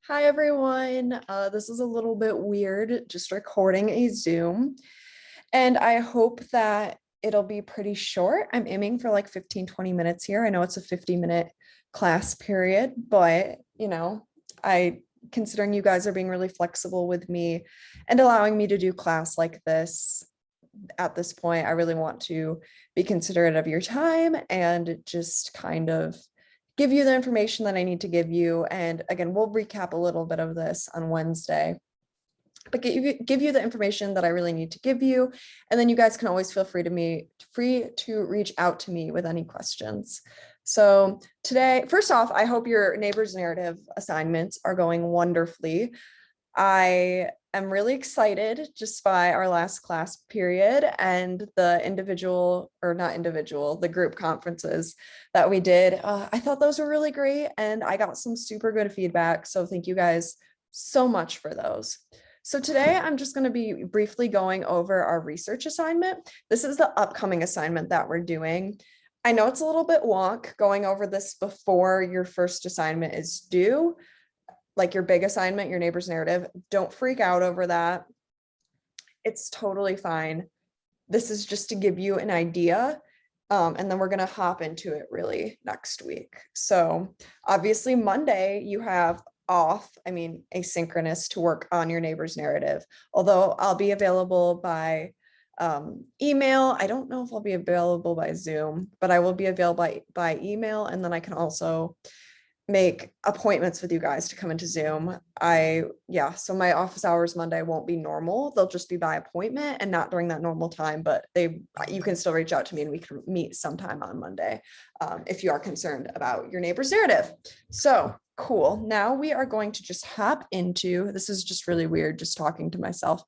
Hi everyone. This is a little bit weird, just recording a Zoom, and I hope that it'll be pretty short. I'm aiming for like 15-20 minutes here. I know it's a 50-minute class period, but I considering you guys are being really flexible with me and allowing me to do class like this at this point, I really want to be considerate of your time and just kind of give you the information that I need to give you. And again, we'll recap a little bit of this on Wednesday, but give you the information that I really need to give you. And then you guys can always feel free to reach out to me with any questions. So today, first off, I hope your neighbor's narrative assignments are going wonderfully. I am really excited just by our last class period and the the group conferences that we did. I thought those were really great and I got some super good feedback. So thank you guys so much for those. So today I'm just going to be briefly going over our research assignment. This is the upcoming assignment that we're doing. I know it's a little bit wonk going over this before your first assignment is due, like your big assignment, your neighbor's narrative. Don't freak out over that. It's totally fine. This is just to give you an idea. And then we're going to hop into it really next week. So obviously Monday you have off, asynchronous to work on your neighbor's narrative, although I'll be available by email. I don't know if I'll be available by Zoom, but I will be available by email. And then I can also make appointments with you guys to come into Zoom. So my office hours Monday won't be normal. They'll just be by appointment and not during that normal time, but you can still reach out to me and we can meet sometime on Monday if you are concerned about your neighbor's narrative. So cool. Now we are going to just hop into, this is just really weird, just talking to myself.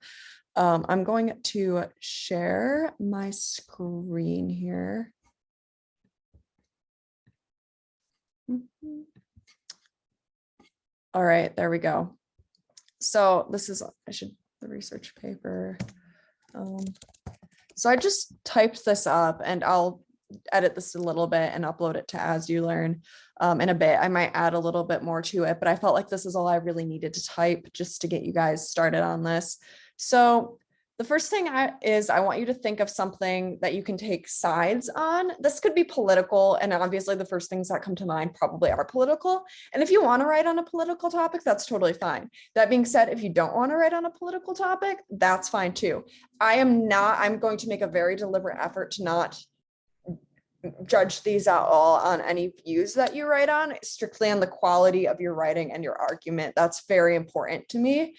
I'm going to share my screen here. All right, there we go. So this is, the research paper. So I just typed this up and I'll edit this a little bit and upload it to As You Learn in a bit. I might add a little bit more to it, but I felt like this is all I really needed to type just to get you guys started on this. So the first thing I want you to think of something that you can take sides on. This could be political, and obviously the first things that come to mind probably are political. And if you want to write on a political topic, that's totally fine. That being said, if you don't want to write on a political topic, that's fine too. I'm going to make a very deliberate effort to not judge these at all on any views that you write on, strictly on the quality of your writing and your argument. That's very important to me,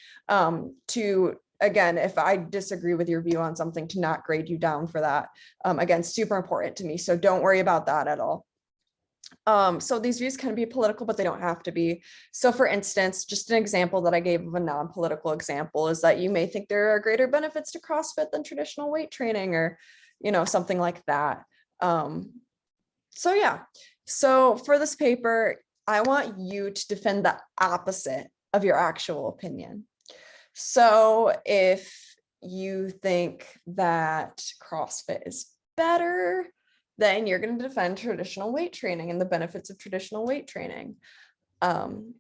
again, if I disagree with your view on something, to not grade you down for that. Again, super important to me. So don't worry about that at all. So these views can be political, but they don't have to be. So for instance, just an example that I gave of a non-political example is that you may think there are greater benefits to CrossFit than traditional weight training, or, something like that. So yeah, so for this paper, I want you to defend the opposite of your actual opinion. So if you think that CrossFit is better, then you're going to defend traditional weight training and the benefits of traditional weight training, and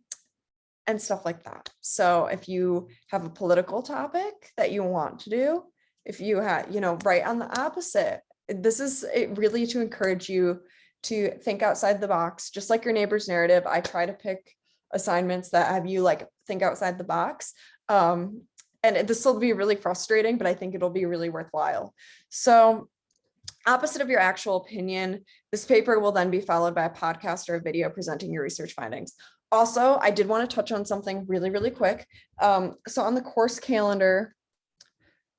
stuff like that. So if you have a political topic that you want to do, if you have, write on the opposite. This is really to encourage you to think outside the box, just like your neighbor's narrative. I try to pick assignments that have you think outside the box. And this will be really frustrating, but I think it'll be really worthwhile. So opposite of your actual opinion, this paper will then be followed by a podcast or a video presenting your research findings. Also, I did want to touch on something really, really quick. So on the course calendar,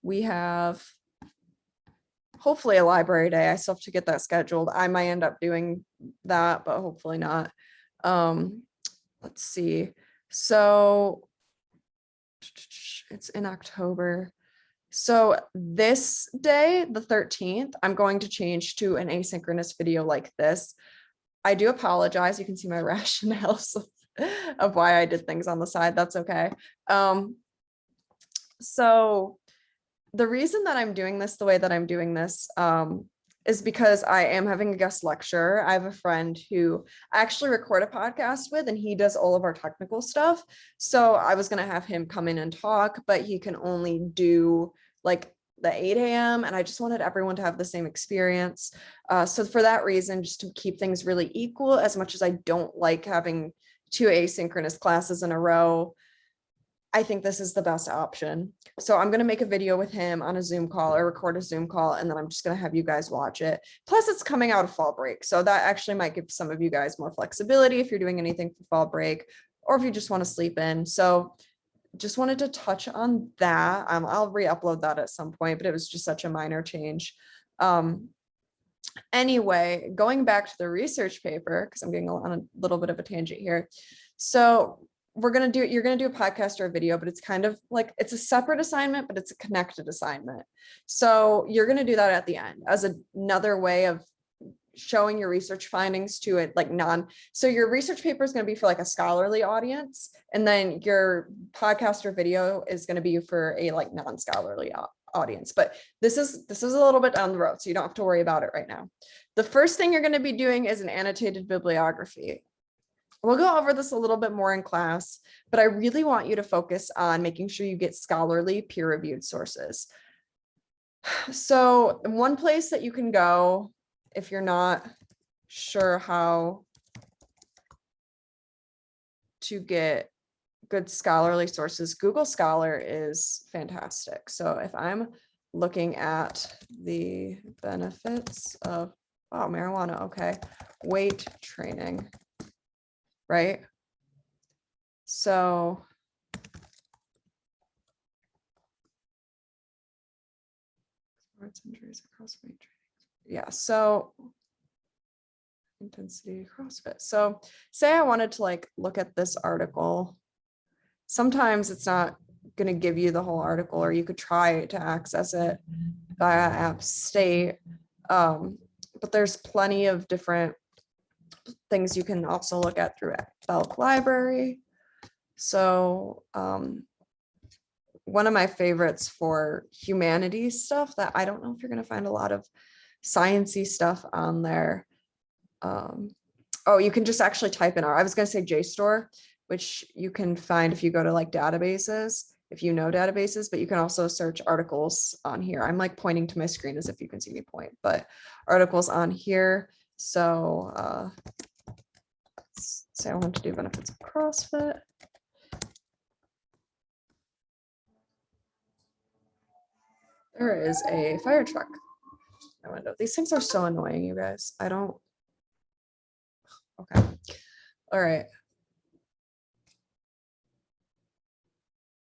we have hopefully a library day. I still have to get that scheduled. I might end up doing that, but hopefully not. Let's see. So it's in October. So this day, the 13th, I'm going to change to an asynchronous video like this. I do apologize. You can see my rationales of why I did things on the side. That's okay. So the reason that I'm doing this the way that I'm doing this is because I am having a guest lecture. I have a friend who I actually record a podcast with, and he does all of our technical stuff. So I was going to have him come in and talk, but he can only do like the 8 a.m. And I just wanted everyone to have the same experience. So for that reason, just to keep things really equal, as much as I don't like having 2 asynchronous classes in a row, I think this is the best option. So I'm going to make a video with him on a Zoom call or record a Zoom call, and then I'm just going to have you guys watch it. Plus it's coming out of fall break. So that actually might give some of you guys more flexibility if you're doing anything for fall break, or if you just want to sleep in. So just wanted to touch on that. I'll re-upload that at some point, but it was just such a minor change. Anyway, going back to the research paper, because I'm getting on a little bit of a tangent here. So you're going to do a podcast or a video, but it's kind of like, it's a separate assignment, but it's a connected assignment. So you're going to do that at the end as another way of showing your research findings to it, like so your research paper is going to be for like a scholarly audience, and then your podcast or video is going to be for a like non-scholarly audience. But this is a little bit down the road, so you don't have to worry about it right now. The first thing you're going to be doing is an annotated bibliography. We'll go over this a little bit more in class, but I really want you to focus on making sure you get scholarly peer-reviewed sources. So one place that you can go if you're not sure how to get good scholarly sources, Google Scholar is fantastic. So if I'm looking at the benefits of marijuana, okay, weight training, right? So injuries across weight training. Yeah, so intensity CrossFit. So say I wanted to like look at this article. Sometimes it's not going to give you the whole article, or you could try to access it via App State. But there's plenty of different things you can also look at through Belk Library. So one of my favorites for humanities stuff that I don't know if you're going to find a lot of sciencey stuff on there. Oh, you can just actually type in I was going to say JSTOR, which you can find if you go to like databases, if you know databases, but you can also search articles on here. I'm like pointing to my screen as if you can see me point, but articles on here. So say I want to do benefits of CrossFit. There is a fire truck in my window. These things are so annoying, you guys. I don't. Okay. All right.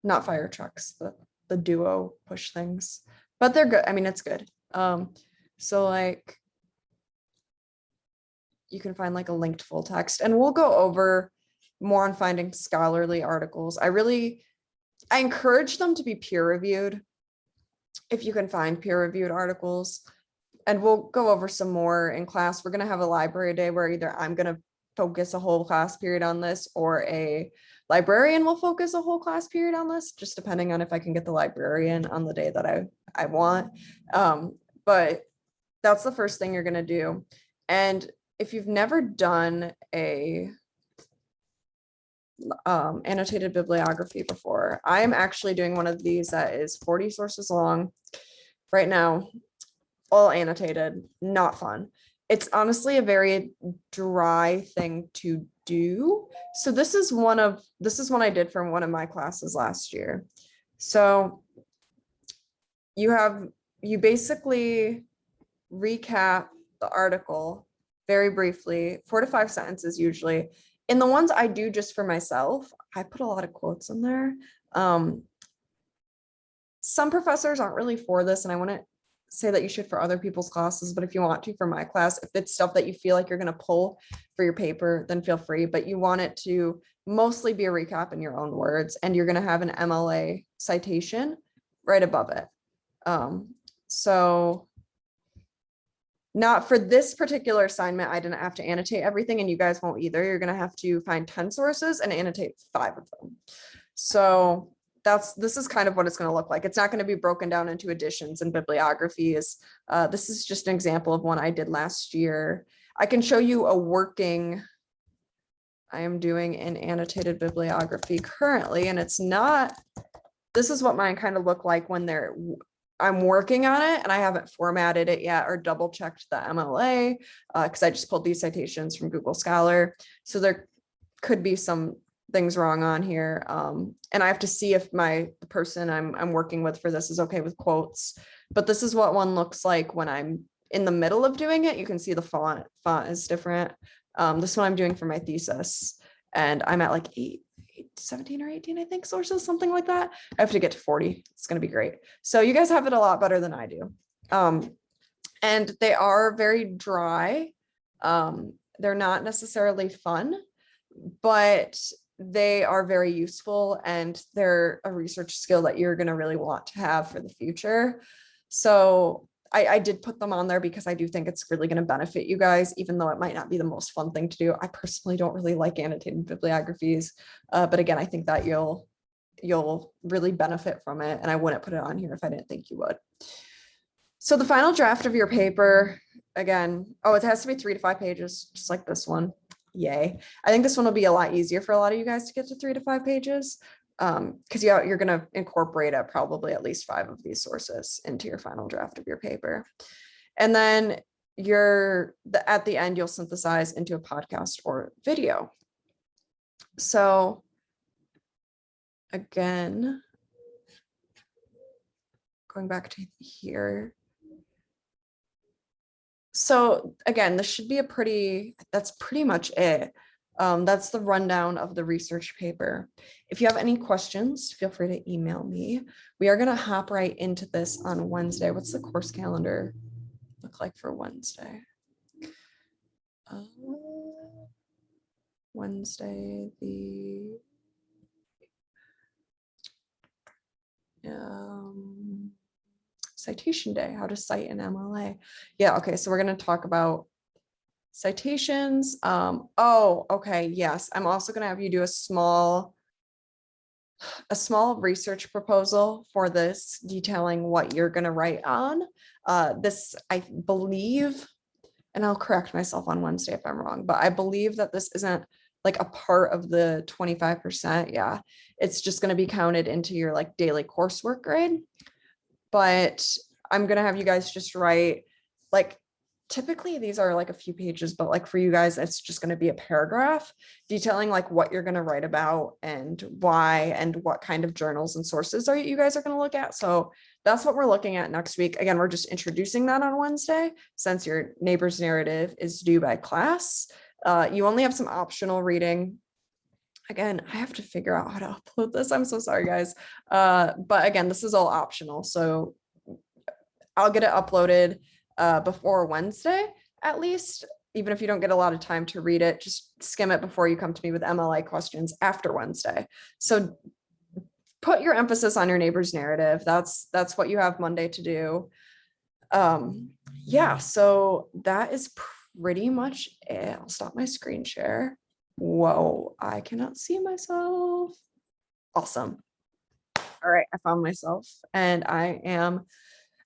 Not fire trucks, the duo push things, but they're good. I mean, it's good. So like you can find like a linked full text, and we'll go over more on finding scholarly articles. I encourage them to be peer reviewed if you can find peer reviewed articles, and we'll go over some more in class. We're going to have a library day where either I'm going to focus a whole class period on this, or a librarian will focus a whole class period on this, just depending on if I can get the librarian on the day that I want. But that's the first thing you're going to do. And if you've never done a annotated bibliography before, I'm actually doing one of these that is 40 sources long right now, all annotated, not fun. It's honestly a very dry thing to do. So this is one I did from one of my classes last year. So you basically recap the article very briefly, 4 to 5 sentences usually. In the ones I do just for myself, I put a lot of quotes in there. Some professors aren't really for this, and I want to say that you should for other people's classes, but if you want to for my class, if it's stuff that you feel like you're going to pull for your paper, then feel free, but you want it to mostly be a recap in your own words, and you're going to have an MLA citation right above it. So not for this particular assignment, I didn't have to annotate everything, and you guys won't either. You're going to have to find 10 sources and annotate 5 of them. So this is kind of what it's going to look like. It's not going to be broken down into editions and bibliographies. This is just an example of one I did last year. I can show you a working, I am doing an annotated bibliography currently, and it's not, this is what mine kind of look like when I'm working on it and I haven't formatted it yet or double checked the MLA because I just pulled these citations from Google Scholar. So there could be some things wrong on here. And I have to see if the person I'm working with for this is okay with quotes. But this is what one looks like when I'm in the middle of doing it. You can see the font is different. This one I'm doing for my thesis, and I'm at like 17 or 18, I think, sources, something like that. I have to get to 40. It's going to be great. So you guys have it a lot better than I do. And they are very dry. They're not necessarily fun, but they are very useful, and they're a research skill that you're going to really want to have for the future. So I did put them on there because I do think it's really going to benefit you guys, even though it might not be the most fun thing to do. I personally don't really like annotated bibliographies, but again, I think that you'll really benefit from it, and I wouldn't put it on here if I didn't think you would. So the final draft of your paper, again, it has to be 3 to 5 pages, just like this one. Yay. I think this one will be a lot easier for a lot of you guys to get to 3 to 5 pages. Because you're going to incorporate probably at least 5 of these sources into your final draft of your paper. And then at the end, you'll synthesize into a podcast or video. So again, going back to here. So again, this should be that's pretty much it. That's the rundown of the research paper. If you have any questions, feel free to email me. We are going to hop right into this on Wednesday. What's the course calendar look like for Wednesday? Wednesday, the citation day, how to cite an MLA. Yeah, okay, so we're going to talk about citations. Okay, yes. I'm also going to have you do a small research proposal for this, detailing what you're going to write on. This, I believe, and I'll correct myself on Wednesday if I'm wrong, but I believe that this isn't like a part of the 25%. Yeah, it's just going to be counted into your like daily coursework grade. But I'm going to have you guys just write, like, typically these are like a few pages, but like for you guys, it's just going to be a paragraph detailing like what you're going to write about and why and what kind of journals and sources you guys are going to look at. So that's what we're looking at next week. Again, we're just introducing that on Wednesday, since your neighbor's narrative is due by class. You only have some optional reading. Again, I have to figure out how to upload this. I'm so sorry, guys. But again, this is all optional. So I'll get it uploaded before Wednesday, at least. Even if you don't get a lot of time to read it, just skim it before you come to me with MLA questions after Wednesday. So put your emphasis on your neighbor's narrative. That's what you have Monday to do. Yeah, so that is pretty much it. I'll stop my screen share. Whoa, I cannot see myself. Awesome. All right, I found myself, and I'm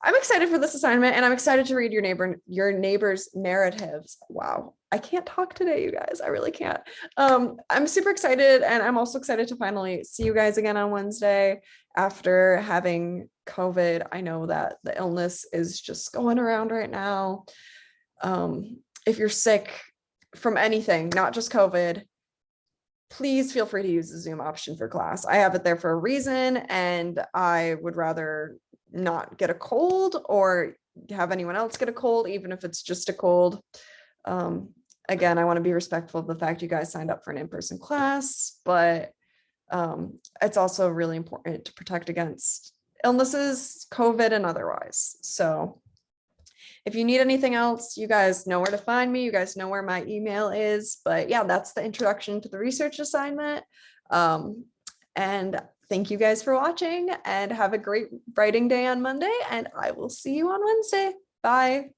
excited for this assignment, and I'm excited to read your neighbor's narratives. Wow, I can't talk today, you guys. I really can't. I'm super excited, and I'm also excited to finally see you guys again on Wednesday after having COVID. I know that the illness is just going around right now. If you're sick from anything, not just COVID, please feel free to use the Zoom option for class. I have it there for a reason, and I would rather not get a cold or have anyone else get a cold, even if it's just a cold. Again, I want to be respectful of the fact you guys signed up for an in-person class, but it's also really important to protect against illnesses, COVID and otherwise. So if you need anything else, you guys know where to find me. You guys know where my email is. But yeah, that's the introduction to the research assignment. And thank you guys for watching, and have a great writing day on Monday. And I will see you on Wednesday. Bye.